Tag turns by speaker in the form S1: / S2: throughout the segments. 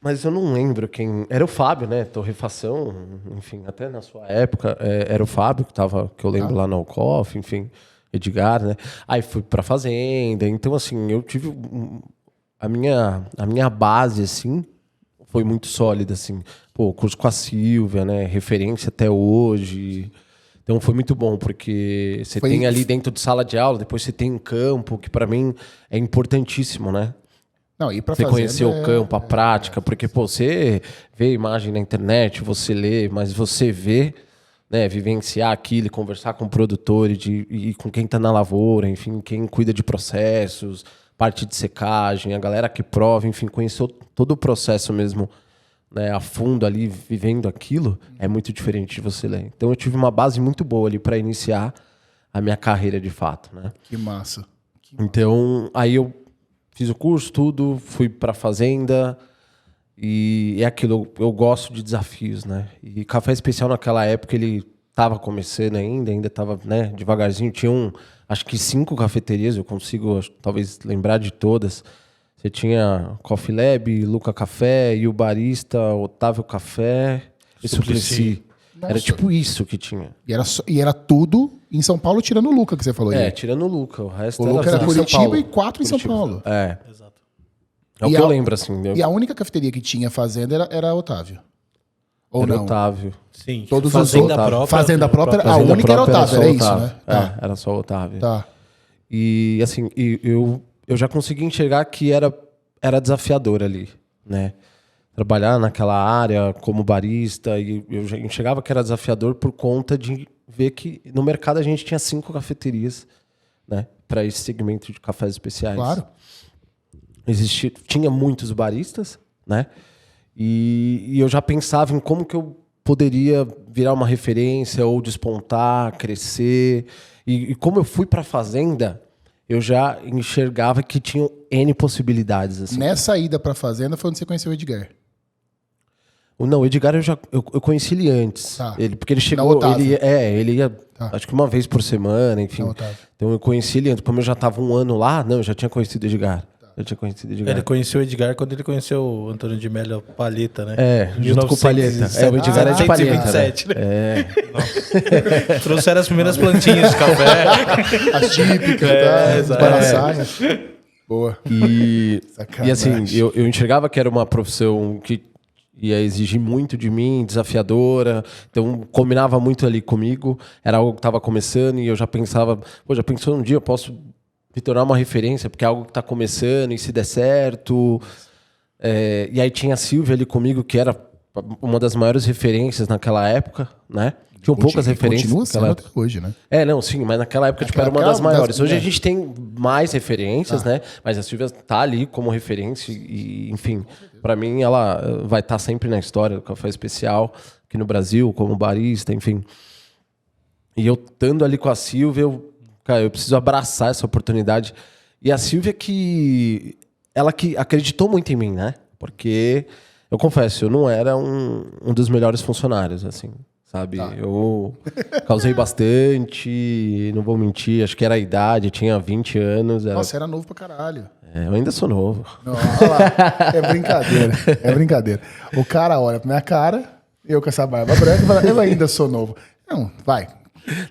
S1: Mas eu não lembro quem... Era o Fábio, né? Torrefação, enfim, até na sua época, era o Fábio que eu lembro lá no Alcoff, enfim, Edgar, né? Aí fui pra Fazenda, então assim, eu tive... A minha base, assim, foi muito sólida, assim. Pô, curso com a Silvia, né? Referência até hoje. Então foi muito bom, porque você tem ali dentro de sala de aula, depois você tem um campo, que pra mim é importantíssimo, né?
S2: Não, ir pra
S1: Você
S2: Fazenda
S1: conhecer o campo, a prática, porque pô, você vê a imagem na internet, você lê, mas você vê, né, vivenciar aquilo, e conversar com o produtor e com quem está na lavoura, enfim, quem cuida de processos, parte de secagem, a galera que prova, enfim, conhecer todo o processo mesmo, né, a fundo ali, vivendo aquilo, é muito diferente de você ler. Então eu tive uma base muito boa ali para iniciar a minha carreira de fato, né?
S2: Que massa.
S1: Então, aí eu fiz o curso, tudo, fui pra fazenda e é aquilo, eu gosto de desafios, né? E Café Especial naquela época ele tava começando ainda tava, né, devagarzinho. Tinha acho que 5 cafeterias, eu consigo talvez lembrar de todas. Você tinha Coffee Lab, Luca Café, e o Barista, Otávio Café e Suplicy. Era tipo isso que tinha.
S2: E era tudo em São Paulo, tirando o Luca, que você falou aí.
S1: Tirando o Luca. O resto
S2: O Luca era
S1: em
S2: Curitiba
S1: São Paulo.
S2: e 4 em São Paulo.
S3: Exato.
S1: É o que eu lembro, assim.
S2: E a única cafeteria que tinha Fazenda era a Otávio. Ou
S1: era
S2: não?
S1: Otávio.
S3: Sim.
S2: Todos
S3: Fazenda
S2: os
S3: própria.
S2: Fazenda própria, a
S1: Fazenda
S2: única era
S1: própria
S2: Otávio,
S1: só
S2: era isso,
S1: Otávio.
S2: né? Tá.
S1: Era só Otávio.
S2: Tá.
S1: E assim, eu já consegui enxergar que era desafiador ali, né? Trabalhar naquela área como barista, e eu já enxergava que era desafiador por conta de ver que no mercado a gente tinha 5 cafeterias, né? Para esse segmento de cafés especiais.
S2: Claro.
S1: Tinha muitos baristas, né? E eu já pensava em como que eu poderia virar uma referência ou despontar, crescer. E como eu fui para a fazenda, eu já enxergava que tinham N possibilidades. Assim.
S2: Nessa ida pra Fazenda foi onde você conheceu o Edgar.
S1: Não, o Edgar eu conheci ele antes.
S2: Tá.
S1: Porque ele chegou. Ele ia
S2: Tá.
S1: acho que uma vez por semana, enfim.
S2: Não, Otávio.
S1: Então eu conheci ele antes. Como eu já estava um ano lá, eu já tinha conhecido o Edgar. Eu tinha conhecido o Edgar.
S3: Ele conheceu o Edgar quando ele conheceu o Antônio de Mello Palheta, né?
S1: Junto com o Palheta. O Edgar é de Palheta. Né?
S3: Trouxeram as primeiras plantinhas de café.
S2: As típicas, tá? Os baraçaias. Boa.
S1: E assim, eu enxergava que era uma profissão que ia exigir muito de mim, desafiadora. Então, combinava muito ali comigo. Era algo que estava começando e eu já pensava... Pô, já pensou um dia eu posso me tornar uma referência, porque é algo que está começando e se der certo. E aí tinha a Silvia ali comigo, que era uma das maiores referências naquela época, né? Tinham poucas referências.
S2: Continua sendo até hoje, né?
S1: Não, sim, mas naquela época era uma das maiores. Hoje a gente tem mais referências, né? Mas a Silvia tá ali como referência e, enfim, para mim ela vai estar sempre na história do Café Especial aqui no Brasil, como barista, enfim. E eu estando ali com a Silvia, eu preciso abraçar essa oportunidade. E a Silvia ela que acreditou muito em mim, né? Porque, eu confesso, eu não era um dos melhores funcionários, assim, sabe? Eu causei bastante, não vou mentir, acho que era a idade, eu tinha 20 anos.
S2: Nossa, era novo pra caralho.
S1: Eu ainda sou novo.
S2: Não, olha lá. É brincadeira. O cara olha pra minha cara, eu com essa barba branca, e fala, eu ainda sou novo. Não, vai.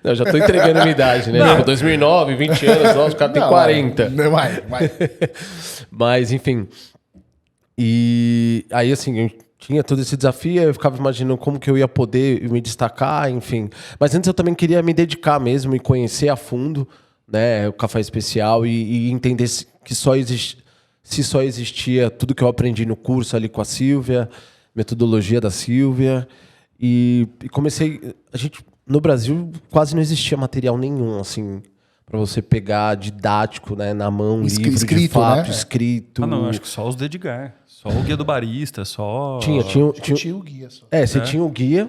S1: Não, já tô entregando a minha idade, né? Tipo, 2009, 20 anos, nossa, o cara tem 40.
S2: Não, vai.
S1: Mas, enfim. E aí, assim, eu tinha todo esse desafio, eu ficava imaginando como que eu ia poder me destacar, enfim. Mas antes eu também queria me dedicar mesmo e conhecer a fundo, né, o Café Especial e entender que se só existia tudo que eu aprendi no curso ali com a Silvia, metodologia da Silvia. E comecei... No Brasil, quase não existia material nenhum, assim, para você pegar didático, né, na mão, livro
S2: escrito,
S1: de fato,
S2: né?
S1: escrito.
S4: Não, acho que só os do Edgar. Só o guia do barista, só...
S1: Tinha
S2: o guia só.
S1: você tinha o guia,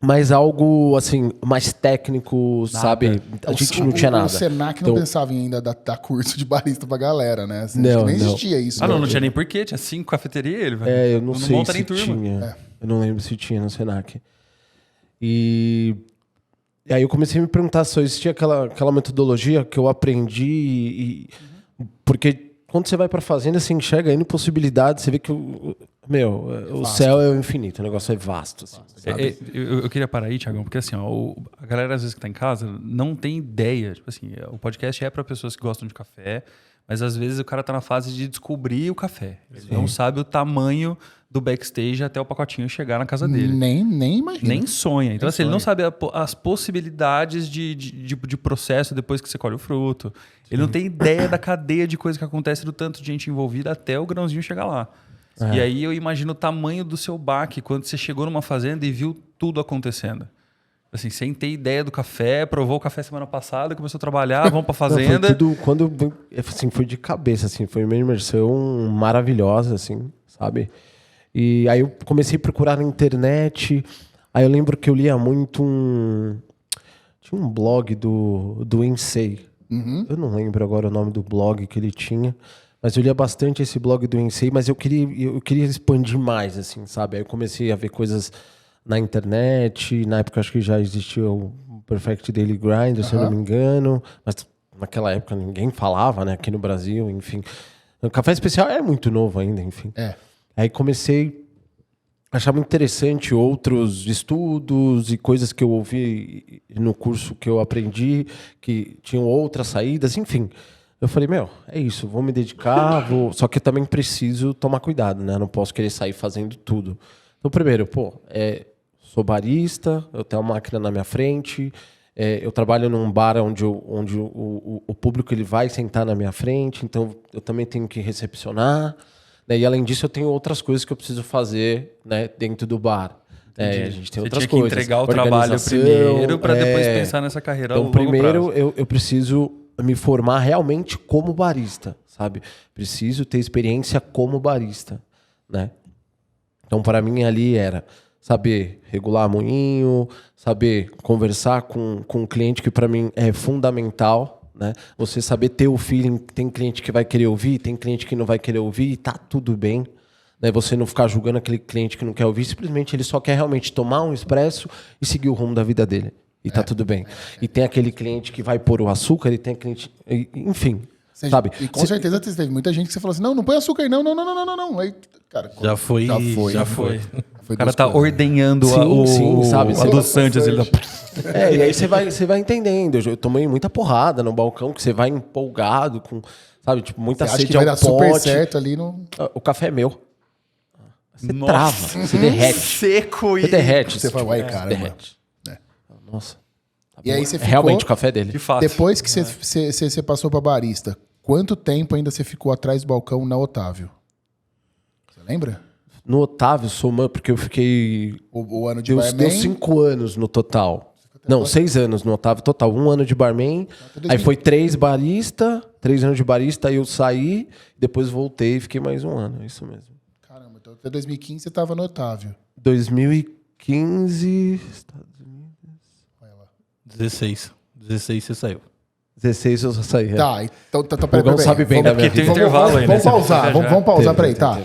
S1: mas algo, assim, mais técnico, sabe? A gente não tinha nada.
S2: O Senac não pensava em ainda dar curso de barista pra galera, né? Assim,
S1: não,
S2: nem existia isso.
S4: Não tinha nem porquê. Tinha 5 cafeterias, ele, velho.
S1: Eu não sei se tinha. Eu não lembro se tinha no Senac. E aí eu comecei a me perguntar se existia aquela metodologia que eu aprendi porque quando você vai pra fazenda, você enxerga aí possibilidades, você vê que o céu é o infinito, o negócio é vasto. Assim, sabe?
S4: Eu queria parar aí, Thiagão, porque assim, ó, a galera às vezes que tá em casa não tem ideia. Tipo assim, o podcast é para pessoas que gostam de café, mas às vezes o cara tá na fase de descobrir o café. Ele não sabe o tamanho do backstage até o pacotinho chegar na casa dele.
S2: Nem imagina.
S4: Nem sonha. Então, assim, ele não sabe as possibilidades de processo depois que você colhe o fruto. Ele não tem ideia da cadeia de coisa que acontece, do tanto de gente envolvida até o grãozinho chegar lá. E aí eu imagino o tamanho do seu baque quando você chegou numa fazenda e viu tudo acontecendo. Assim, sem ter ideia do café, provou o café semana passada, começou a trabalhar, vamos pra fazenda.
S1: Não, foi tudo, assim, foi de cabeça, assim, foi uma imersão maravilhosa, assim, sabe? E aí eu comecei a procurar na internet, aí eu lembro que eu lia muito tinha um blog do Insei. Eu não lembro agora o nome do blog que ele tinha, mas eu lia bastante esse blog do Insei, mas eu queria expandir mais, assim, sabe? Aí eu comecei a ver coisas na internet, na época acho que já existia o Perfect Daily Grinder, se eu não me engano, mas naquela época ninguém falava, né, aqui no Brasil, enfim. O café especial é muito novo ainda, enfim. Aí comecei a achar muito interessante outros estudos e coisas que eu ouvi no curso que eu aprendi, que tinham outras saídas, enfim. Eu falei, é isso, vou me dedicar, só que eu também preciso tomar cuidado, né? Não posso querer sair fazendo tudo. Então, primeiro, sou barista, eu tenho uma máquina na minha frente, eu trabalho num bar onde o público ele vai sentar na minha frente, então eu também tenho que recepcionar. Né? E além disso, eu tenho outras coisas que eu preciso fazer, né, dentro do bar. A gente tem outras coisas.
S4: Você tinha que entregar o trabalho primeiro para depois pensar nessa carreira
S1: então,
S4: ao longo
S1: primeiro,
S4: prazo.
S1: eu preciso me formar realmente como barista, sabe? Preciso ter experiência como barista, né? Então, para mim, ali era saber regular moinho, saber conversar com um cliente, que para mim é fundamental, né? Você saber ter o feeling, tem cliente que vai querer ouvir, tem cliente que não vai querer ouvir, e tá tudo bem. Né? Você não ficar julgando aquele cliente que não quer ouvir, simplesmente ele só quer realmente tomar um expresso e seguir o rumo da vida dele. E tá tudo bem. E tem aquele cliente que vai pôr o açúcar, e tem cliente... Enfim, sabe?
S2: E com certeza teve muita gente que você falou assim, não põe açúcar aí, não. Aí, cara,
S3: Já foi.
S4: O cara tá ordenhando
S1: sabe?
S4: o adoçante. Assim,
S1: e aí você vai entendendo. Eu tomei muita porrada no balcão, que você vai empolgado, com, sabe, tipo, muita
S2: você
S1: sede
S2: acha que vai dar
S1: pote.
S2: super certo ali no...
S1: O café é meu. Você trava, você derrete.
S4: Seco
S1: Você derrete.
S2: Você fala, uai, cara,
S1: derrete. Nossa. Tá
S2: e aí você ficou...
S1: Realmente o café é dele.
S4: De fato.
S2: Depois que você passou pra barista, quanto tempo ainda você ficou atrás do balcão na Otávio? Você lembra?
S1: No Otávio, somando, porque eu fiquei...
S2: O ano de
S1: deu
S2: barman?
S1: 5 anos no total. Não, 6 anos no Otávio total. 1 ano de barman, aí foi 3 anos de barista, aí eu saí, depois voltei e fiquei mais 1 ano, isso mesmo.
S2: Caramba, então até 2015 você tava no Otávio.
S1: 2015...
S3: 16 você saiu.
S1: 16 eu só saí.
S2: Tá, então
S1: O Gão sabe bem da minha
S4: Porque tem
S1: vida.
S4: um intervalo aí, né?
S2: Vamos pausar, vamos pausar, peraí, tá.